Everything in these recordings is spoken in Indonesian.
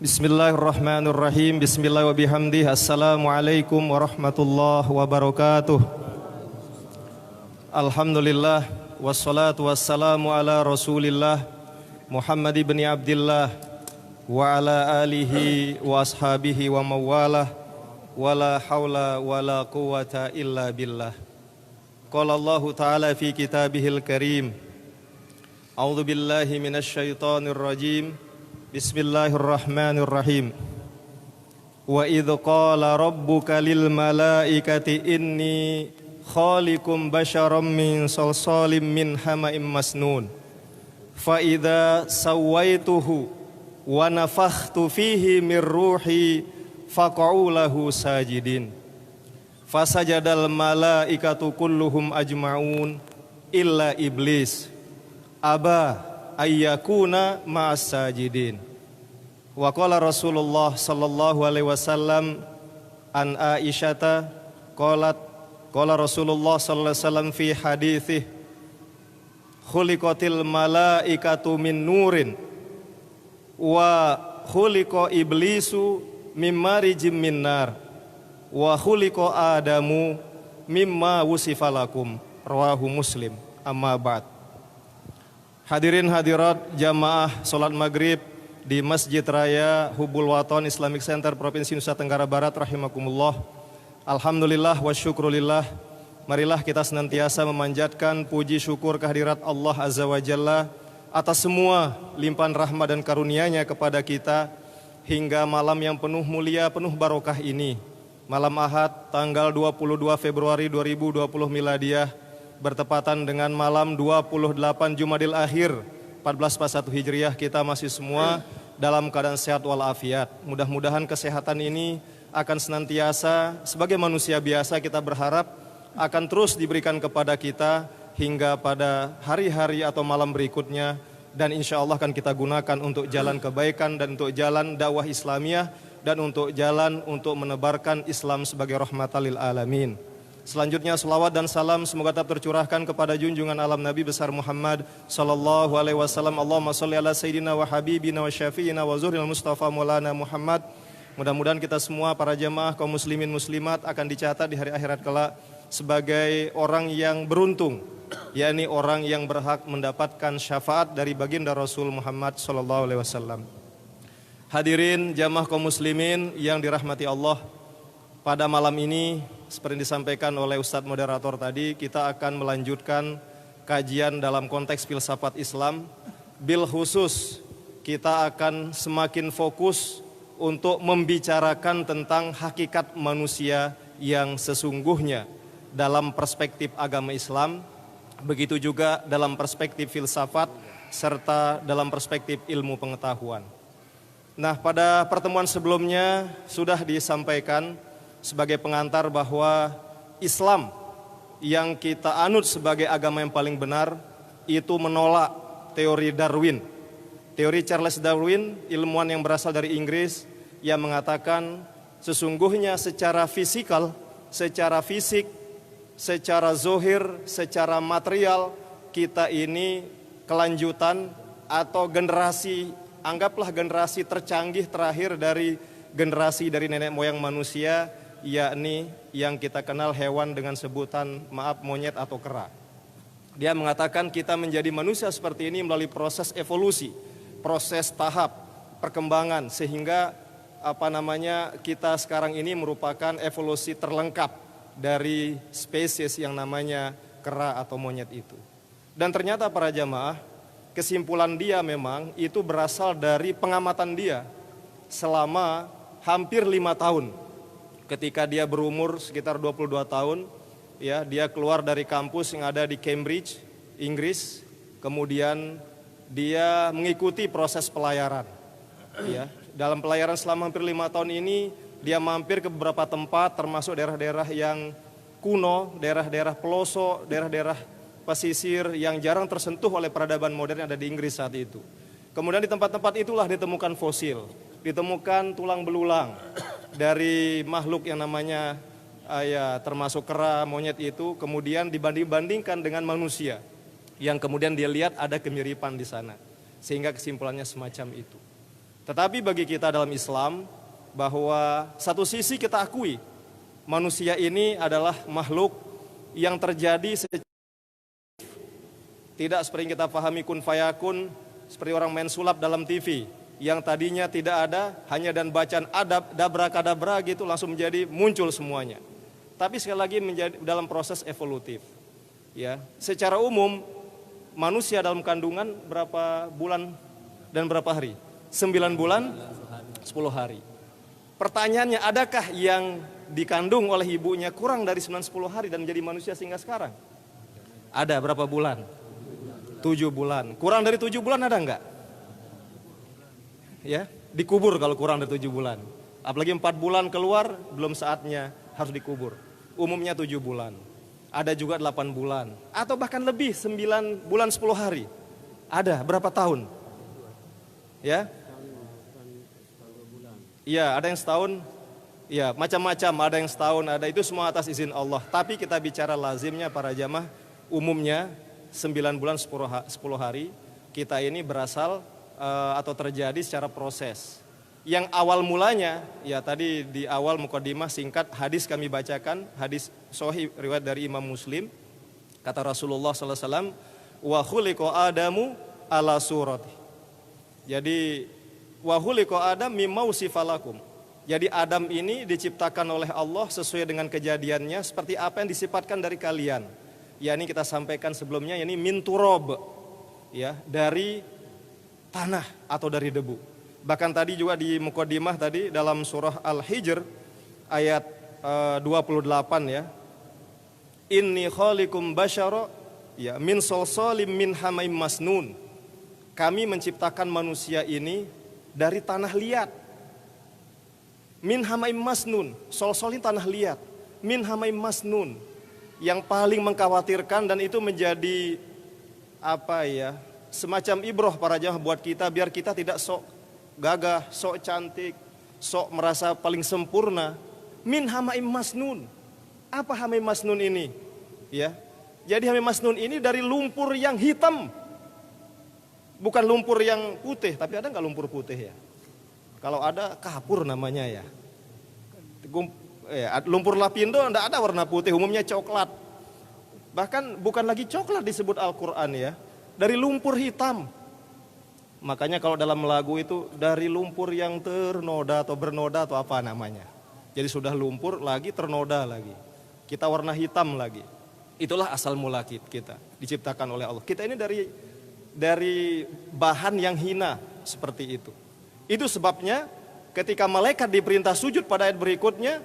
Bismillahirrahmanirrahim. Bismillah wa bihamdih. Assalamualaikum warahmatullahi wabarakatuh. Alhamdulillah wassalatu wassalamu ala Rasulillah Muhammad ibn Abdillah wa ala alihi wa ashabihi wa mawalah wala hawla wala quwata illa billah. Qala Allah ta'ala fi kitabihil karim. A'udzu billahi minasy syaithanir rajim. Bismillahirrahmanirrahim. Wa idz qala rabbuka lil malaikati inni khaliqum basyaram min salsalim min hama'im masnun. Fa idza sawaituhu wa nafakhtu fihi min ruhi faq'u lahu sajidin. Fasajadal malaikatu kulluhum ajma'un illa iblis aba ayyakuna ma'as sajidin. Wa qala Rasulullah sallallahu alaihi wasallam an Aisyata qalat qala Rasulullah sallallahu alaihi wasallam fi haditsih khuliqatil malaikatu min nurin wa khuliqa iblisu mimma rijim min nar wa khuliqa adamu mimma wusifalakum. Rawahu Muslim. Amma ba'd. Hadirin hadirat jamaah salat maghrib di Masjid Raya Hubul Waton Islamic Center Provinsi Nusa Tenggara Barat rahimakumullah. Alhamdulillah wa syukrulillah. Marilah kita senantiasa memanjatkan puji syukur kehadirat Allah Azza wa Jalla atas semua limpahan rahmat dan karunia-Nya kepada kita hingga malam yang penuh mulia, penuh barokah ini. Malam Ahad tanggal 22 Februari 2020 Miladiyah bertepatan dengan malam 28 Jumadil Akhir 1441 Hijriah. Kita masih semua dalam keadaan sehat walafiat. Mudah-mudahan kesehatan ini akan senantiasa sebagai manusia biasa kita berharap akan terus diberikan kepada kita hingga pada hari-hari atau malam berikutnya, dan insya Allah akan kita gunakan untuk jalan kebaikan dan untuk jalan dakwah Islamiyah dan untuk jalan untuk menebarkan Islam sebagai rahmatan lil alamin. Selanjutnya selawat dan salam semoga tetap tercurahkan kepada junjungan alam Nabi besar Muhammad sallallahu alaihi wasallam. Allahumma shalli ala sayyidina wa habibina wa syafi'ina wa zuril mustafa maulana Muhammad. Mudah-mudahan kita semua para jamaah kaum muslimin muslimat akan dicatat di hari akhirat kelak sebagai orang yang beruntung, yakni orang yang berhak mendapatkan syafaat dari baginda Rasul Muhammad sallallahu alaihi wasallam. Hadirin jamaah kaum muslimin yang dirahmati Allah, pada malam ini seperti disampaikan oleh Ustadz moderator tadi, kita akan melanjutkan kajian dalam konteks filsafat Islam. Bil khusus kita akan semakin fokus untuk membicarakan tentang hakikat manusia yang sesungguhnya dalam perspektif agama Islam, begitu juga dalam perspektif filsafat serta dalam perspektif ilmu pengetahuan. Nah, pada pertemuan sebelumnya sudah disampaikan sebagai pengantar bahwa Islam yang kita anut sebagai agama yang paling benar itu menolak teori Darwin. Teori Charles Darwin, ilmuwan yang berasal dari Inggris, yang mengatakan sesungguhnya secara fisikal, secara fisik, secara zohir, secara material, kita ini kelanjutan atau generasi, anggaplah generasi tercanggih terakhir dari generasi dari nenek moyang manusia, yakni yang kita kenal hewan dengan sebutan monyet atau kera. Dia mengatakan kita menjadi manusia seperti ini melalui proses evolusi, proses tahap perkembangan, sehingga kita sekarang ini merupakan evolusi terlengkap dari spesies yang namanya kera atau monyet itu. Dan ternyata para jamaah, kesimpulan dia memang itu berasal dari pengamatan dia selama hampir 5 tahun. Ketika dia berumur sekitar 22 tahun, ya, dia keluar dari kampus yang ada di Cambridge, Inggris. Kemudian dia mengikuti proses pelayaran. Ya, dalam pelayaran selama hampir 5 tahun ini, dia mampir ke beberapa tempat termasuk daerah-daerah yang kuno, daerah-daerah pelosok, daerah-daerah pesisir yang jarang tersentuh oleh peradaban modern yang ada di Inggris saat itu. Kemudian di tempat-tempat itulah ditemukan fosil, ditemukan tulang belulang dari makhluk yang namanya termasuk kera, monyet itu, kemudian dibanding-bandingkan dengan manusia yang kemudian dia lihat ada kemiripan di sana, sehingga kesimpulannya semacam itu. Tetapi bagi kita dalam Islam, bahwa satu sisi kita akui manusia ini adalah makhluk yang terjadi tidak seperti yang kita pahami kun fayakun, seperti orang main sulap dalam TV yang tadinya tidak ada, hanya dan bacaan adab dabra-kadabra gitu langsung menjadi muncul semuanya. Tapi sekali lagi menjadi dalam proses evolutif. Ya, secara umum manusia dalam kandungan berapa bulan dan berapa hari? 9 bulan 10 hari. Pertanyaannya, adakah yang dikandung oleh ibunya kurang dari 9-10 hari dan menjadi manusia sehingga sekarang? Ada berapa bulan? 7 bulan. Kurang dari 7 bulan ada enggak? Ya, dikubur kalau kurang dari 7 bulan. Apalagi 4 bulan keluar, belum saatnya harus dikubur. Umumnya 7 bulan. Ada juga 8 bulan. Atau bahkan lebih, 9 bulan 10 hari. Ada, berapa tahun? Ya? Iya, ada yang setahun. Iya, macam-macam, ada yang setahun, ada, itu semua atas izin Allah. Tapi kita bicara lazimnya para jamaah, umumnya 9 bulan 10 hari kita ini berasal atau terjadi secara proses. Yang awal mulanya, ya tadi di awal mukadimah singkat hadis kami bacakan, hadis sahih riwayat dari Imam Muslim. Kata Rasulullah sallallahu alaihi wasallam, wa khuliqa Adamu ala surati. Jadi wa khuliqa Adam mimma usifalakum. Jadi Adam ini diciptakan oleh Allah sesuai dengan kejadiannya seperti apa yang disifatkan dari kalian. Ya, ini kita sampaikan sebelumnya, ini min turob, ya, dari tanah atau dari debu. Bahkan tadi juga di mukadimah tadi dalam surah Al-Hijr ayat 28 ya. Inni khaliqum basyara ya min solsolim min hamaim masnun. Kami menciptakan manusia ini dari tanah liat. Min hamaim masnun, solsolin tanah liat. Min hamaim masnun, yang paling mengkhawatirkan, dan itu menjadi apa ya, semacam ibroh para jamaah buat kita, biar kita tidak sok gagah, sok cantik, sok merasa paling sempurna. Min hamaim masnun. Apa hamaim masnun ini? Ya. Jadi hamaim masnun ini dari lumpur yang hitam. Bukan lumpur yang putih, tapi ada nggak lumpur putih ya? Kalau ada kapur namanya ya. Lumpur lapindo enggak ada warna putih, umumnya coklat. Bahkan bukan lagi coklat disebut Al-Quran ya. Dari lumpur hitam. Makanya kalau dalam lagu itu dari lumpur yang ternoda atau bernoda atau apa namanya. Jadi sudah lumpur lagi ternoda lagi. Kita warna hitam lagi. Itulah asal mula kita diciptakan oleh Allah. Kita ini dari bahan yang hina seperti itu. Itu sebabnya ketika malaikat diperintah sujud pada ayat berikutnya,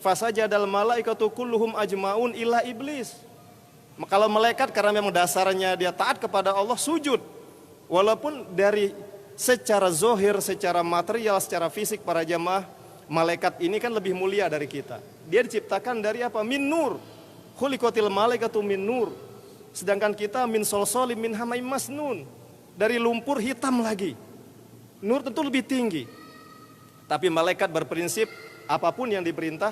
fasajadal malaikatu kulluhum ajmaun illa iblis. Kalau malaikat karena memang dasarnya dia taat kepada Allah, sujud. Walaupun dari secara zohir, secara material, secara fisik para jamaah, malaikat ini kan lebih mulia dari kita. Dia diciptakan dari apa? Min nur. Khuliqatil malaikatu min nur. Sedangkan kita min solsolim min hamaim masnun, dari lumpur hitam lagi. Nur tentu lebih tinggi. Tapi malaikat berprinsip apapun yang diperintah,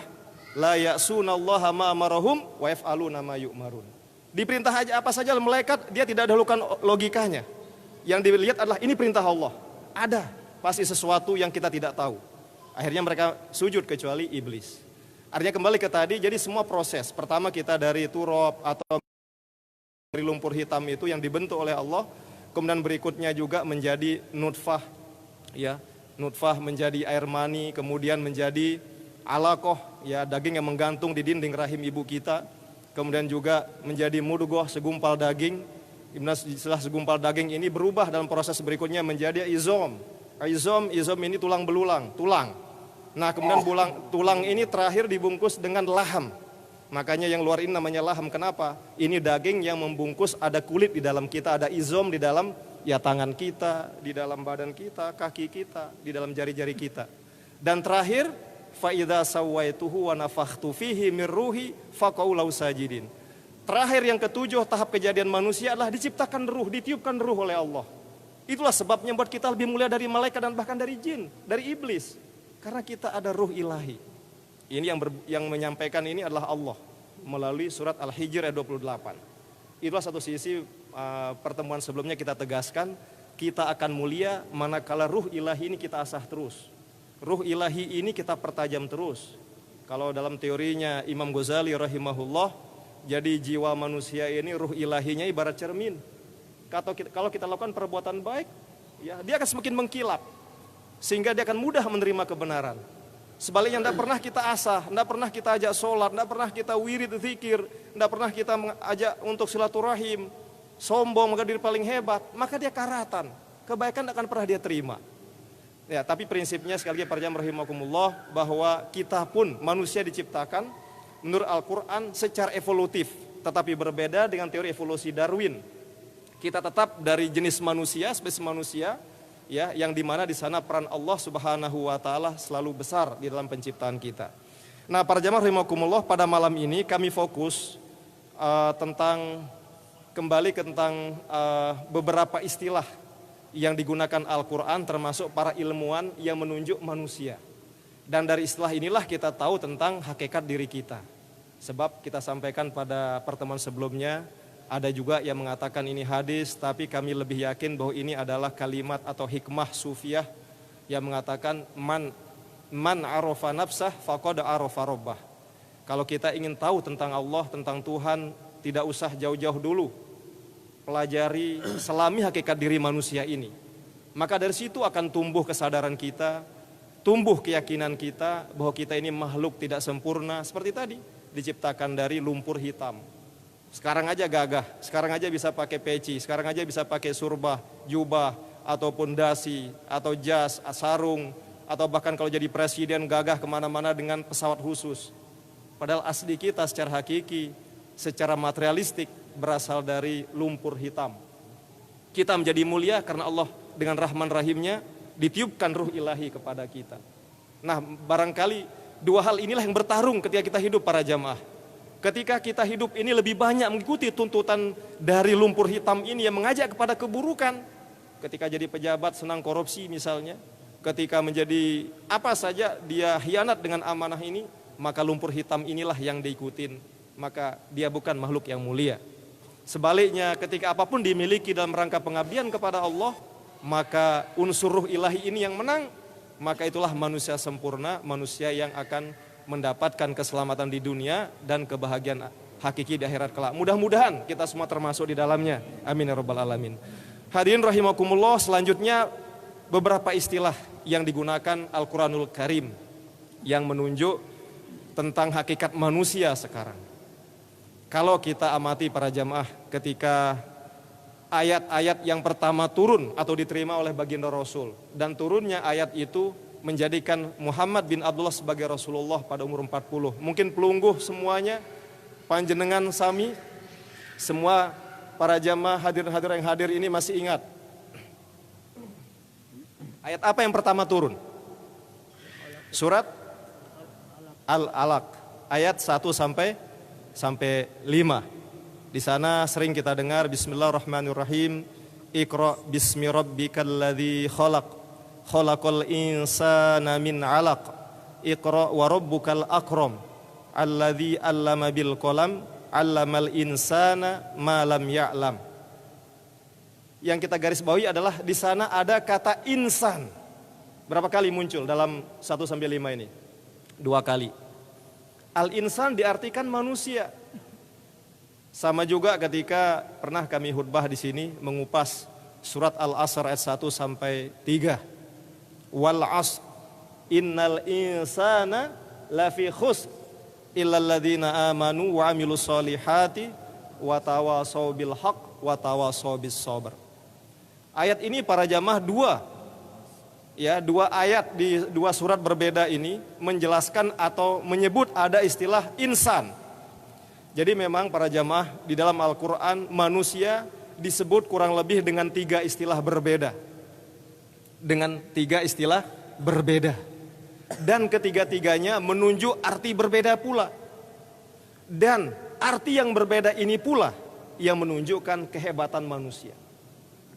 la ya'sunallaha ma amarahum wa yaf'aluna ma yu'marun. Diperintah aja apa saja malaikat, dia tidak dahulukan logikanya. Yang dilihat adalah ini perintah Allah. Ada pasti sesuatu yang kita tidak tahu. Akhirnya mereka sujud kecuali iblis. Artinya kembali ke tadi, jadi semua proses. Pertama kita dari turab atau dari lumpur hitam itu yang dibentuk oleh Allah, kemudian berikutnya juga menjadi nutfah, ya, nutfah menjadi air mani, kemudian menjadi alaqah, ya, daging yang menggantung di dinding rahim ibu kita, kemudian juga menjadi mudghah, segumpal daging. Setelah segumpal daging ini berubah dalam proses berikutnya menjadi izom. Izom ini tulang belulang, tulang. Nah, kemudian tulang ini terakhir dibungkus dengan laham. Makanya yang luar ini namanya laham. Kenapa? Ini daging yang membungkus, ada kulit di dalam kita, ada izom di dalam ya tangan kita, di dalam badan kita, kaki kita, di dalam jari-jari kita. Dan terakhir, fa idza sawaituhu wa nafakhtu fihi min ruhi faqau lau sajidin. Terakhir yang ketujuh tahap kejadian manusia adalah diciptakan ruh, ditiupkan ruh oleh Allah. Itulah sebabnya buat kita lebih mulia dari malaikat dan bahkan dari jin, dari iblis. Karena kita ada ruh ilahi. Ini yang menyampaikan ini adalah Allah melalui surat Al-Hijr ayat 28. Itulah satu sisi pertemuan sebelumnya kita tegaskan kita akan mulia manakala ruh ilahi ini kita asah terus. Ruh ilahi ini kita pertajam terus. Kalau dalam teorinya Imam Ghazali rahimahullah, jadi jiwa manusia ini ruh ilahinya ibarat cermin. Kalau kita lakukan perbuatan baik, ya dia akan semakin mengkilap, sehingga dia akan mudah menerima kebenaran. Sebaliknya tidak pernah kita asah, tidak pernah kita ajak sholat, tidak pernah kita wirid zikir, tidak pernah kita ajak untuk silaturahim, sombong maka diri paling hebat, maka dia karatan, kebaikan tidak akan pernah dia terima. Ya, tapi prinsipnya sekali lagi para jamaah rahimakumullah, bahwa kita pun manusia diciptakan menurut Al-Quran secara evolutif, tetapi berbeda dengan teori evolusi Darwin. Kita tetap dari jenis manusia, spesies manusia, ya, yang dimana di sana peran Allah Subhanahu wa taala selalu besar di dalam penciptaan kita. Nah, para jamaah rahimakumullah, pada malam ini kami fokus kembali tentang beberapa istilah yang digunakan Al-Quran, termasuk para ilmuwan yang menunjuk manusia. Dan dari istilah inilah kita tahu tentang hakikat diri kita. Sebab kita sampaikan pada pertemuan sebelumnya, ada juga yang mengatakan ini hadis, tapi kami lebih yakin bahwa ini adalah kalimat atau hikmah sufiyah yang mengatakan man arafa nafsah faqad arafa rabbah. Kalau kita ingin tahu tentang Allah, tentang Tuhan, tidak usah jauh-jauh dulu. Pelajari, selami hakikat diri manusia ini. Maka dari situ akan tumbuh kesadaran kita, tumbuh keyakinan kita bahwa kita ini makhluk tidak sempurna. Seperti tadi, diciptakan dari lumpur hitam. Sekarang aja gagah, sekarang aja bisa pakai peci, sekarang aja bisa pakai surbah, jubah, ataupun dasi, atau jas, sarung, atau bahkan kalau jadi presiden gagah kemana-mana dengan pesawat khusus. Padahal asli kita secara hakiki, secara materialistik, berasal dari lumpur hitam. Kita menjadi mulia karena Allah dengan rahman rahimnya ditiupkan ruh ilahi kepada kita. Nah, barangkali dua hal inilah yang bertarung ketika kita hidup para jamaah. Ketika kita hidup ini lebih banyak mengikuti tuntutan dari lumpur hitam ini yang mengajak kepada keburukan. Ketika jadi pejabat senang korupsi misalnya, ketika menjadi apa saja dia hianat dengan amanah ini, maka lumpur hitam inilah yang diikutin. Maka dia bukan makhluk yang mulia. Sebaliknya, ketika apapun dimiliki dalam rangka pengabdian kepada Allah, maka unsur ruh ilahi ini yang menang, maka itulah manusia sempurna, manusia yang akan mendapatkan keselamatan di dunia dan kebahagiaan hakiki di akhirat kelak. Mudah-mudahan kita semua termasuk di dalamnya. Amin ya rabbal alamin. Hadirin rahimakumullah, selanjutnya beberapa istilah yang digunakan Al-Quranul Karim yang menunjuk tentang hakikat manusia sekarang. Kalau kita amati para jamaah, ketika ayat-ayat yang pertama turun atau diterima oleh baginda Rasul, dan turunnya ayat itu menjadikan Muhammad bin Abdullah sebagai Rasulullah pada umur 40. Mungkin pelungguh semuanya, panjenengan sami, semua para jamaah hadirin-hadirin yang hadir ini masih ingat ayat apa yang pertama turun? Surat Al-Alaq ayat 1 sampai 5. Di sana sering kita dengar Bismillahirrahmanirrahim. Iqra bismi rabbikal ladzi khalaq. Khalaqal insana min 'alaq. Iqra wa rabbukal akram. Alladzi 'allama bil qalam, 'allamal insana ma lam ya'lam. Yang kita garis bawahi adalah di sana ada kata insan. Berapa kali muncul dalam 1 sampai 5 ini? 2 kali. Al-insan diartikan manusia. Sama juga ketika pernah kami khutbah di sini mengupas surat Al-Asr ayat 1 sampai 3. Wal 'asr innal insana lafi khusr illal ladzina amanu wa 'amilus solihati wa tawasaw bil haqq wa tawasaw bis sabr. Ayat ini para jamaah dua ayat di 2 surat berbeda ini menjelaskan atau menyebut ada istilah insan. Jadi memang para jamaah di dalam Al-Quran manusia disebut kurang lebih dengan 3 istilah berbeda. Dengan 3 istilah berbeda. Dan ketiga-tiganya menunjuk arti berbeda pula. Dan arti yang berbeda ini pula yang menunjukkan kehebatan manusia.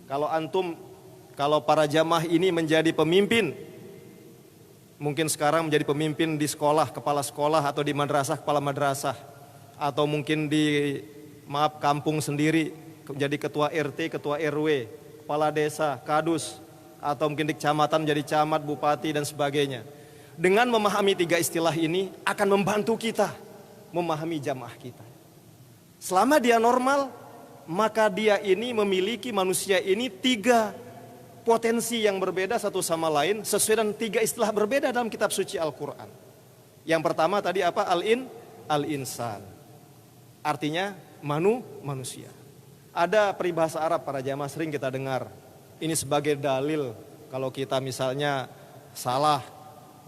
Kalau para jamaah ini menjadi pemimpin, mungkin sekarang menjadi pemimpin di sekolah, kepala sekolah, atau di madrasah, kepala madrasah, atau mungkin di kampung sendiri, menjadi ketua RT, ketua RW, kepala desa, kadus, atau mungkin di kecamatan menjadi camat, bupati dan sebagainya. Dengan memahami 3 istilah ini akan membantu kita memahami jamaah kita. Selama dia normal, maka dia ini memiliki, manusia ini 3 potensi yang berbeda satu sama lain sesuai dengan 3 istilah berbeda dalam kitab suci Al-Quran. Yang pertama tadi apa? Al-insan. Artinya manusia. Ada peribahasa Arab para jamaah sering kita dengar. Ini sebagai dalil kalau kita misalnya salah,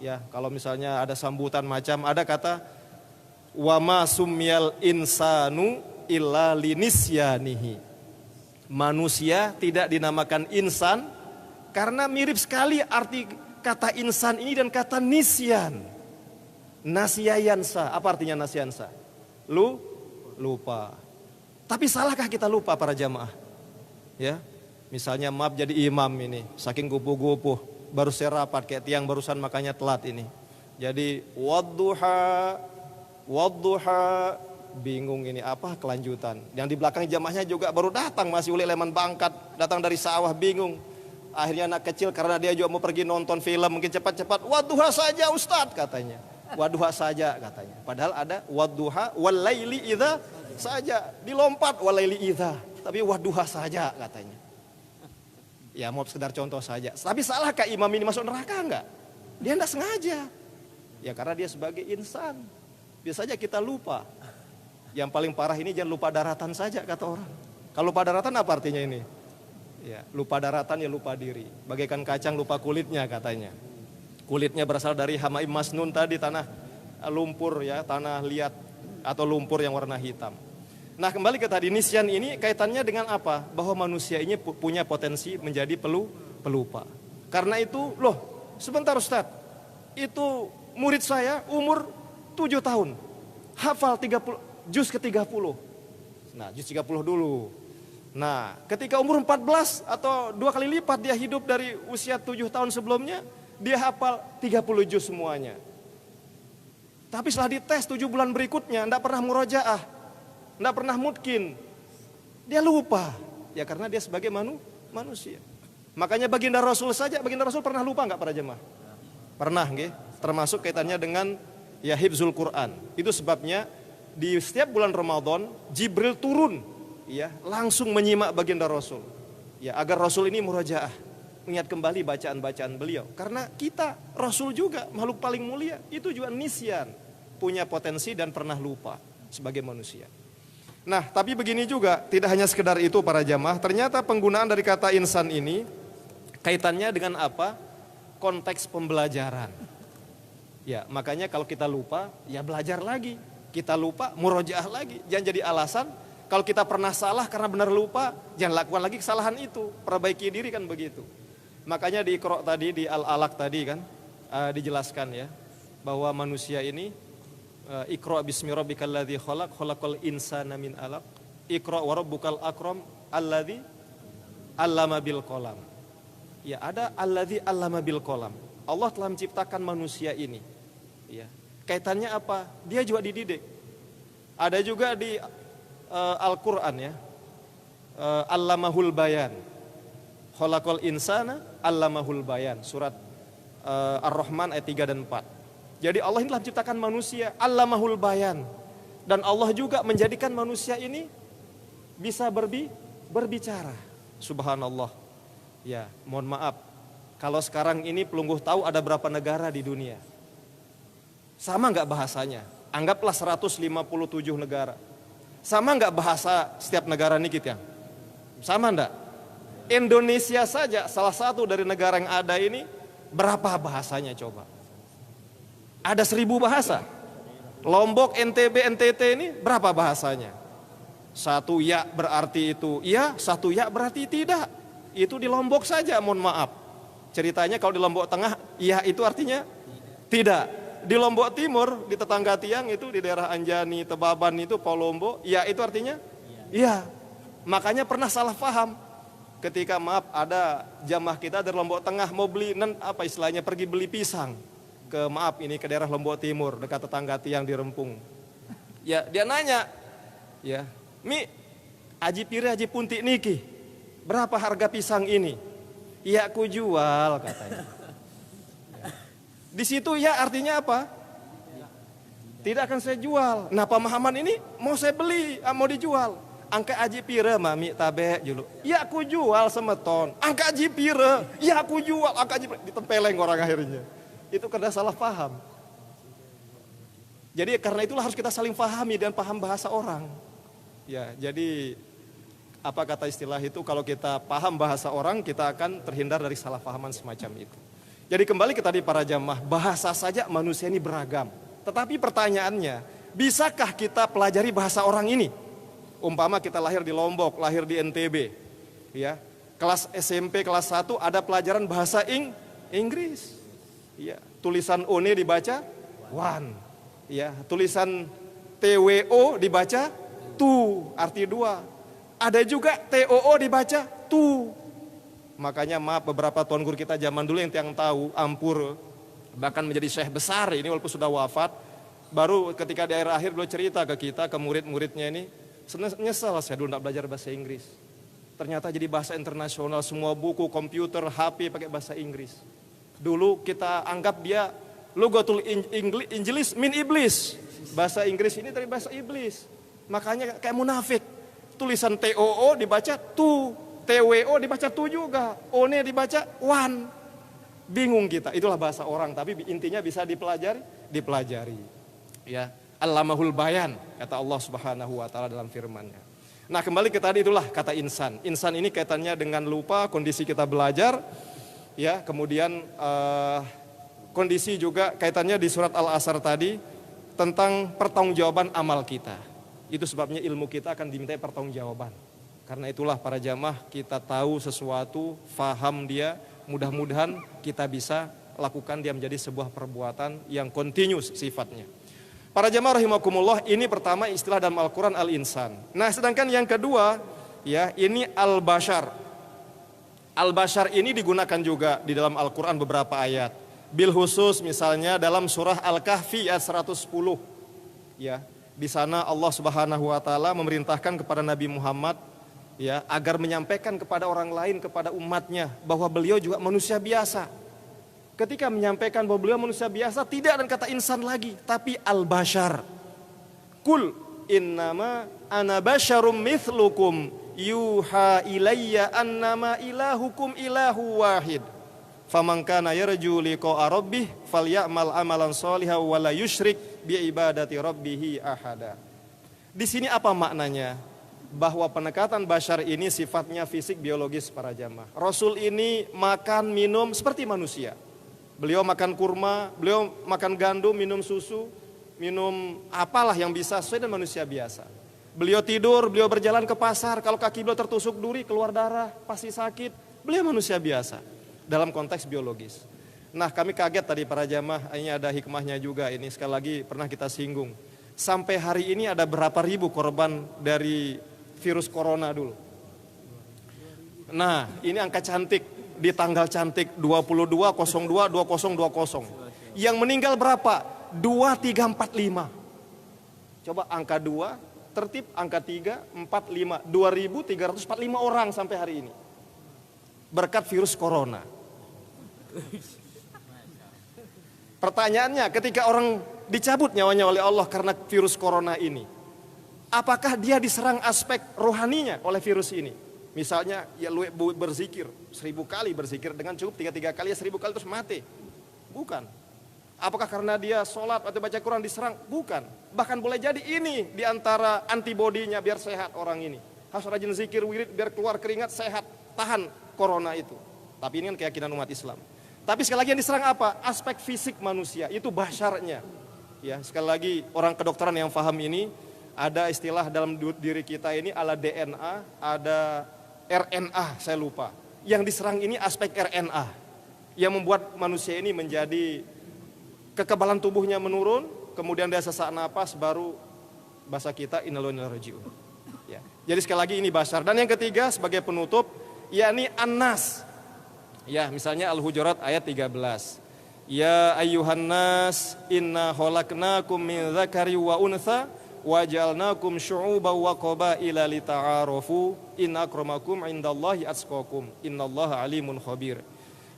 ya, kalau misalnya ada sambutan macam, ada kata wa ma sumyal insanu illa linisyanihi. Manusia tidak dinamakan insan karena mirip sekali arti kata insan ini dan kata nisyan. Nasyayansa, apa artinya nasyansa? Lupa. Tapi salahkah kita lupa para jamaah? Ya, misalnya maaf jadi imam ini, saking gupuh-gupuh, baru saya rapat kayak tiang barusan makanya telat ini. Jadi wadduha, bingung ini apa kelanjutan. Yang di belakang jamaahnya juga baru datang, masih uli leman bangkat, datang dari sawah, bingung. Akhirnya anak kecil karena dia juga mau pergi nonton film, mungkin cepat-cepat, wadduha saja Ustadz katanya. Wadduha saja katanya. Padahal ada wadduha walaili idza saja, dilompat walaili idza, tapi wadduha saja katanya. Ya mau sekedar contoh saja. Tapi salahkah imam ini masuk neraka enggak? Dia enggak sengaja. Ya karena dia sebagai insan. Biasanya kita lupa. Yang paling parah ini jangan lupa daratan saja kata orang. Kalau lupa daratan apa artinya ini? Ya, lupa daratan ya lupa diri. Bagaikan kacang lupa kulitnya katanya. Kulitnya berasal dari hamaim masnun tadi, tanah lumpur ya, tanah liat atau lumpur yang warna hitam. Nah kembali ke tadi, nisyan ini kaitannya dengan apa? Bahwa manusia ini punya potensi menjadi pelupa. Karena itu, sebentar Ustaz, itu murid saya umur 7 tahun, hafal 30, juz ke-30. Nah juz 30 dulu. Nah ketika umur 14 atau 2 kali lipat dia hidup dari usia 7 tahun sebelumnya, dia hafal 30 juz semuanya. Tapi setelah dites 7 bulan berikutnya, tidak pernah murojaah, tidak pernah mutkin, dia lupa. Ya karena dia sebagai manusia. Makanya baginda Rasul saja, baginda Rasul pernah lupa nggak para jemaah? Pernah, nggih. Termasuk kaitannya dengan ya hifzul Quran. Itu sebabnya di setiap bulan Ramadan Jibril turun, ya langsung menyimak baginda Rasul, ya agar Rasul ini murojaah, mengingat kembali bacaan-bacaan beliau. Karena kita Rasul juga makhluk paling mulia, itu juga nisyan, punya potensi dan pernah lupa sebagai manusia. Nah tapi begini juga, tidak hanya sekedar itu para jamaah, ternyata penggunaan dari kata insan ini kaitannya dengan apa? Konteks pembelajaran. Ya makanya kalau kita lupa ya belajar lagi, kita lupa murojaah lagi. Jangan jadi alasan kalau kita pernah salah karena benar lupa, jangan lakukan lagi kesalahan itu, perbaiki diri kan begitu. Makanya di Iqra tadi, di Al-Alaq tadi kan dijelaskan ya bahwa manusia ini Iqra bismi rabbikal ladzi khalaq, khalaqal insana min 'alaq, Iqra wa rabbukal akram alladzi 'allama bil qalam. Ya ada alladzi 'allama bil qalam. Allah telah menciptakan manusia ini. Ya. Kaitannya apa? Dia juga dididik. Ada juga di Al-Qur'an ya. Allamahul bayan. Khalaqal insana allamahul bayan. Surat Ar-Rahman ayat 3 dan 4. Jadi Allah ini telah menciptakan manusia, allamahul bayan. Dan Allah juga menjadikan manusia ini bisa berbicara. Subhanallah. Ya, mohon maaf. Kalau sekarang ini pelungguh tahu ada berapa negara di dunia? Sama nggak bahasanya? Anggaplah 157 negara. Sama nggak bahasa setiap negara ini kita? Sama enggak? Indonesia saja salah satu dari negara yang ada ini, berapa bahasanya coba? Ada 1000 bahasa. Lombok, NTB, NTT ini berapa bahasanya? 1 ya berarti itu iya, 1 ya berarti tidak. Itu di Lombok saja, mohon maaf. Ceritanya kalau di Lombok Tengah, iya itu artinya tidak. Di Lombok Timur, di tetangga tiang itu, di daerah Anjani, Tebaban itu, Polombo, iya itu artinya iya. Makanya pernah salah paham. Ketika maaf ada jamaah kita dari Lombok Tengah mau beli, apa istilahnya, pergi beli pisang. Ke daerah Lombok Timur, dekat tetangga tiang di Rempung. Ya dia nanya, ya, Mi, aji pire aji puntik niki. berapa harga pisang ini? Ya aku jual katanya. Di situ ya artinya apa? Tidak akan saya jual. Nah pemahaman ini mau saya beli, mau dijual. Angka aji pira mami tabe julu. Ya aku jual semeton. Angka aji pira, ya aku jual. Angka aji pira. Ditempeleng orang akhirnya. Itu karena salah paham. Jadi karena itulah harus kita saling pahami dan paham bahasa orang. Ya, jadi apa kata istilah itu, kalau kita paham bahasa orang, kita akan terhindar dari salah pahaman semacam itu. Jadi kembali ke tadi para jamaah, bahasa saja manusia ini beragam. Tetapi pertanyaannya, bisakah kita pelajari bahasa orang ini? Umpama kita lahir di Lombok, lahir di NTB, ya, kelas SMP kelas 1 ada pelajaran bahasa Inggris, ya, tulisan one dibaca one, ya, tulisan TWO dibaca two, arti dua, ada juga TOO dibaca tu. Makanya maaf beberapa tuan guru kita zaman dulu yang tahu ampur, bahkan menjadi syekh besar ini walaupun sudah wafat, baru ketika di akhir beliau cerita ke kita, ke murid-muridnya ini, nyesel saya dulu tidak belajar bahasa Inggris. Ternyata jadi bahasa internasional, semua buku, komputer, HP pakai bahasa Inggris. Dulu kita anggap dia lugatul Injlis min iblis. Bahasa Inggris ini dari bahasa iblis. Makanya kayak munafik. Tulisan TOO dibaca tu, TWO dibaca tu juga, one dibaca one. Bingung kita. Itulah bahasa orang, tapi intinya bisa dipelajari. Ya. Allamahul bayan, kata Allah Subhanahu wa taala dalam firman-Nya. Nah, kembali ke tadi itulah kata insan. Insan ini kaitannya dengan lupa, kondisi kita belajar, ya. Kemudian kondisi juga kaitannya di surat Al-Asr tadi tentang pertanggungjawaban amal kita. Itu sebabnya ilmu kita akan dimintai pertanggungjawaban. Karena itulah para jamaah, kita tahu sesuatu, faham dia, mudah-mudahan kita bisa lakukan dia menjadi sebuah perbuatan yang kontinus sifatnya. Para jamaah rahimakumullah, ini pertama istilah dalam Al-Quran al-insan. Nah sedangkan yang kedua, ya, ini al-bashar. Al-bashar ini digunakan juga di dalam Al-Quran beberapa ayat. Bil khusus misalnya dalam surah Al-Kahfi ayat 110. Ya, di sana Allah Subhanahu wa taala memerintahkan kepada Nabi Muhammad, ya, agar menyampaikan kepada orang lain, kepada umatnya, bahwa beliau juga manusia biasa. Ketika menyampaikan bahwa beliau manusia biasa, tidak ada kata insan lagi, tapi al-bashar. Kul innama ana basyarum mithlukum yuha ilayya annama ilahukum ilahu wahid. Faman kana yarju liqa'a rabbih falyamal amalan shalihan wa la yusyrik bi ibadati rabbih ahada. Di sini apa maknanya? Bahwa pendekatan bashar ini sifatnya fisik biologis para jamaah. Rasul ini makan minum seperti manusia. Beliau makan kurma, beliau makan gandum, minum susu, minum apalah yang bisa sesuai dengan manusia biasa. Beliau tidur, beliau berjalan ke pasar, kalau kaki beliau tertusuk duri, keluar darah, pasti sakit. Beliau manusia biasa dalam konteks biologis. Nah, kami kaget tadi para jamaah, ini ada hikmahnya juga, ini sekali lagi pernah kita singgung. Sampai hari ini ada berapa ribu korban dari virus corona dulu. Nah, ini angka cantik. Di tanggal cantik 22/02/2020. Yang meninggal berapa? 2345. Coba angka 2, tertib angka 3, 4, 5. 2345 orang sampai hari ini. Berkat virus corona. Pertanyaannya, ketika orang dicabut nyawanya oleh Allah karena virus corona ini, apakah dia diserang aspek rohaninya oleh virus ini? Misalnya ya lu berzikir 1000 kali berzikir dengan cukup 3 kali ya 1000 kali terus mati. Bukan. Apakah karena dia sholat atau baca Quran diserang? Bukan. Bahkan boleh jadi ini diantara antibodinya biar sehat orang ini. Harus rajin zikir wirid biar keluar keringat sehat, tahan corona itu. Tapi ini kan keyakinan umat Islam. Tapi sekali lagi yang diserang apa? Aspek fisik manusia, itu basyarnya. Ya, sekali lagi orang kedokteran yang paham ini, ada istilah dalam diri kita ini ala DNA, ada RNA, saya lupa. Yang diserang ini aspek RNA yang membuat manusia ini menjadi kekebalan tubuhnya menurun, kemudian dia sesak napas, baru bahasa kita innalillahi wa inna ilaihi raji'un. Ya. Jadi sekali lagi ini bashar. Dan yang ketiga sebagai penutup, yakni an-nas. Ya, misalnya Al-Hujurat ayat 13. Ya ayyuhan nas inna khalaqnakum min dzakari wa untha waja'alnakum syu'uban wa qabaila lita'arafu inna akramakum indallahi atqakum innallaha alimun khabir.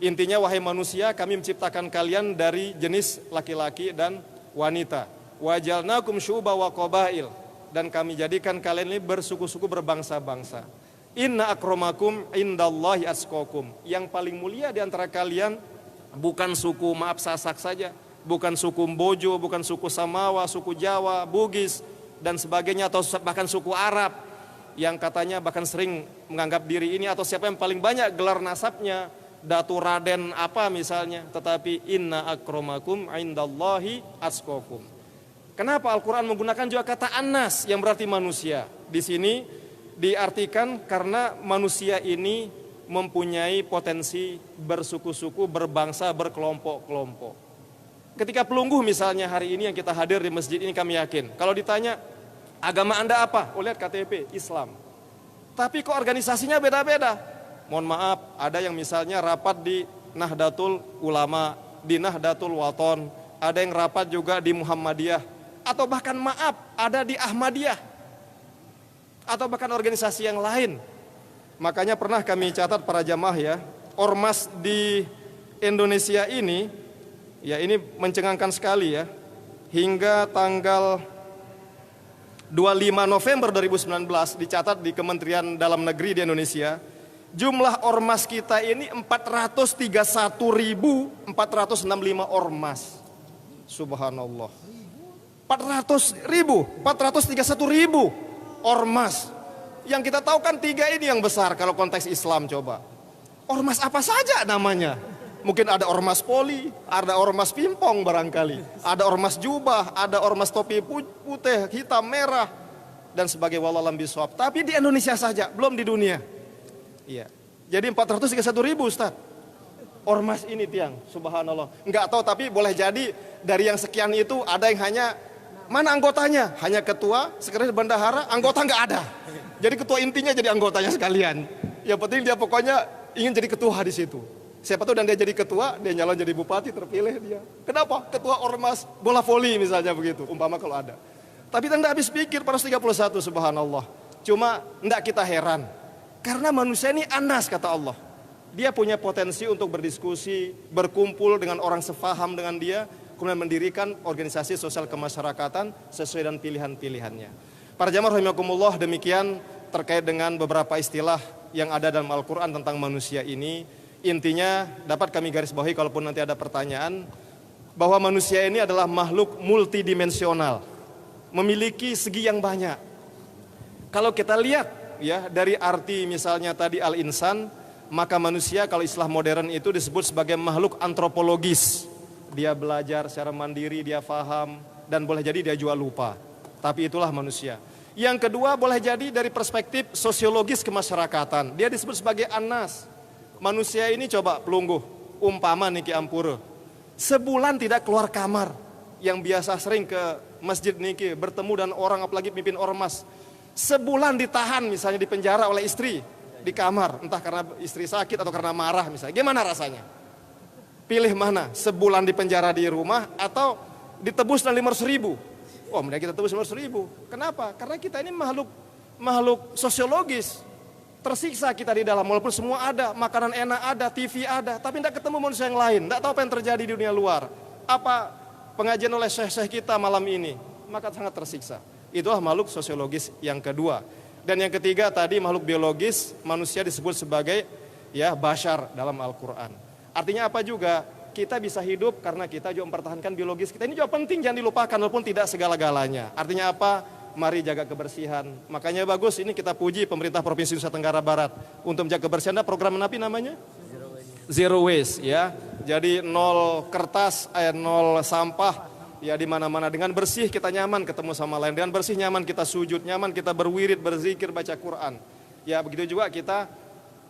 Intinya wahai manusia, kami menciptakan kalian dari jenis laki-laki dan wanita. Waja'alnakum syu'uban wa qabail, dan kami jadikan kalian ini bersuku-suku, berbangsa-bangsa. Inna akramakum indallahi atqakum, yang paling mulia di antara kalian bukan suku maaf Sasak saja, bukan suku Mbojo, bukan suku Samawa, suku Jawa, Bugis dan sebagainya, atau bahkan suku Arab yang katanya bahkan sering menganggap diri ini, atau siapa yang paling banyak gelar nasabnya, Datu Raden apa misalnya, tetapi inna akramakum indallahi atqakum. Kenapa Al-Quran menggunakan juga kata anas yang berarti manusia? Di sini diartikan karena manusia ini mempunyai potensi bersuku-suku, berbangsa, berkelompok-kelompok. Ketika pelungguh misalnya hari ini yang kita hadir di masjid ini, kami yakin kalau ditanya agama Anda apa? Oh, lihat KTP, Islam. Tapi kok organisasinya beda-beda? Mohon maaf, ada yang misalnya rapat di Nahdlatul Ulama, di Nahdlatul Wathon, ada yang rapat juga di Muhammadiyah, atau bahkan maaf, ada di Ahmadiyah, atau bahkan organisasi yang lain. Makanya pernah kami catat para jamaah ya, ormas di Indonesia ini, ya ini mencengangkan sekali ya, hingga tanggal 25 November 2019 dicatat di Kementerian Dalam Negeri di Indonesia, jumlah ormas kita ini 431.465 ormas. Subhanallah. 431.000 ormas. Yang kita tahu kan 3 ini yang besar kalau konteks Islam. Coba ormas apa saja namanya? Mungkin ada ormas poli, ada ormas pimpong barangkali, ada ormas jubah, ada ormas topi putih, hitam, merah dan sebagai wallahualam bisawab. Tapi di Indonesia saja, belum di dunia. Iya. Jadi 431.000 Ustaz. Ormas ini tiang, subhanallah. Enggak tahu, tapi boleh jadi dari yang sekian itu ada yang hanya, mana anggotanya? Hanya ketua, sekretaris bendahara, anggota enggak ada. Jadi ketua intinya jadi anggotanya sekalian. Yang penting dia pokoknya ingin jadi ketua di situ. Siapa tahu dan dia jadi ketua, dia nyalon jadi bupati, terpilih dia. Kenapa? Ketua ormas bola voli misalnya begitu, umpama kalau ada. Tapi kita enggak habis pikir, 431 subhanallah. Cuma enggak kita heran. Karena manusia ini anas kata Allah. Dia punya potensi untuk berdiskusi, berkumpul dengan orang sefaham dengan dia, kemudian mendirikan organisasi sosial kemasyarakatan sesuai dengan pilihan-pilihannya. Para jamaah rahimakumullah, demikian terkait dengan beberapa istilah yang ada dalam Al-Quran tentang manusia ini. Intinya dapat kami garis bawahi kalaupun nanti ada pertanyaan, bahwa manusia ini adalah makhluk multidimensional, memiliki segi yang banyak. Kalau kita lihat ya dari arti misalnya tadi al-insan, maka manusia kalau istilah modern itu disebut sebagai makhluk antropologis. Dia belajar secara mandiri, dia faham, dan boleh jadi dia juga lupa. Tapi itulah manusia. Yang kedua boleh jadi dari perspektif sosiologis kemasyarakatan. Dia disebut sebagai anas. Manusia ini coba pelungguh, umpama Niki Ampura, sebulan tidak keluar kamar. Yang biasa sering ke masjid Niki, bertemu dan orang apalagi pimpin ormas. Sebulan ditahan misalnya di penjara oleh istri di kamar, entah karena istri sakit atau karena marah misalnya. Gimana rasanya? Pilih mana? Sebulan di penjara di rumah atau ditebus dan 500.000? Oh, mending kita tebus 500.000. Kenapa? Karena kita ini makhluk sosiologis. Tersiksa kita di dalam, walaupun semua ada, makanan enak ada, TV ada, tapi tidak ketemu manusia yang lain, tidak tahu apa yang terjadi di dunia luar. Apa pengajian oleh syekh-syekh kita malam ini? Maka sangat tersiksa. Itulah makhluk sosiologis yang kedua. Dan yang ketiga tadi makhluk biologis, manusia disebut sebagai ya bashar dalam Al-Quran. Artinya apa juga? Kita bisa hidup karena kita juga mempertahankan biologis kita. Ini juga penting, jangan dilupakan walaupun tidak segala-galanya. Artinya apa? Mari jaga kebersihan. Makanya bagus ini kita puji pemerintah Provinsi Nusa Tenggara Barat untuk menjaga kebersihan. Ada program apa namanya? Zero waste ya. Jadi nol kertas, nol sampah. Ya di mana-mana, dengan bersih kita nyaman ketemu sama lain, dengan bersih nyaman kita sujud, nyaman kita berwirid, berzikir, baca Quran. Ya begitu juga kita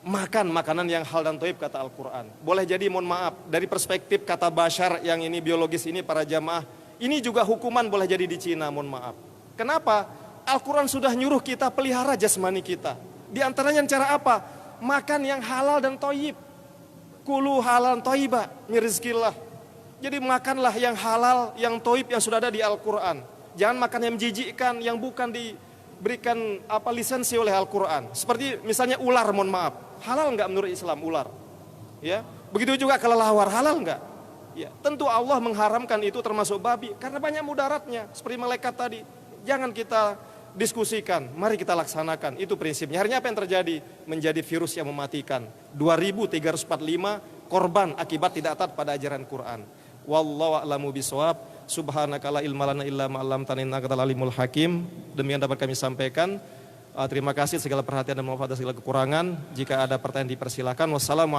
makan makanan yang hal dan thayyib kata Al-Quran. Boleh jadi mohon maaf dari perspektif kata bashar yang ini biologis ini para jamaah, ini juga hukuman boleh jadi di Cina, mohon maaf. Kenapa? Al-Quran sudah nyuruh kita pelihara jasmani kita. Di antaranya cara apa? Makan yang halal dan thayyib. Kulu halal thayyiba min rizqillah. Jadi makanlah yang halal, yang thayyib yang sudah ada di Al-Quran. Jangan makan yang menjijikkan, yang bukan diberikan lisensi oleh Al-Quran. Seperti misalnya ular, mohon maaf. Halal nggak menurut Islam ular? Ya, begitu juga kelelawar, halal nggak? Ya, tentu Allah mengharamkan itu termasuk babi karena banyak mudaratnya. Seperti malaikat tadi, jangan kita diskusikan, mari kita laksanakan. Itu prinsipnya. Akhirnya apa yang terjadi? Menjadi virus yang mematikan. 2345 korban akibat tidak taat pada ajaran Quran. Wallahu a'lamu bishawab. Subhanaka la ilma lana illa ma 'allamtana innaka antal alimul hakim. Demikian dapat kami sampaikan. Terima kasih segala perhatian dan maaf atas segala kekurangan. Jika ada pertanyaan dipersilakan. Wassalamualaikum.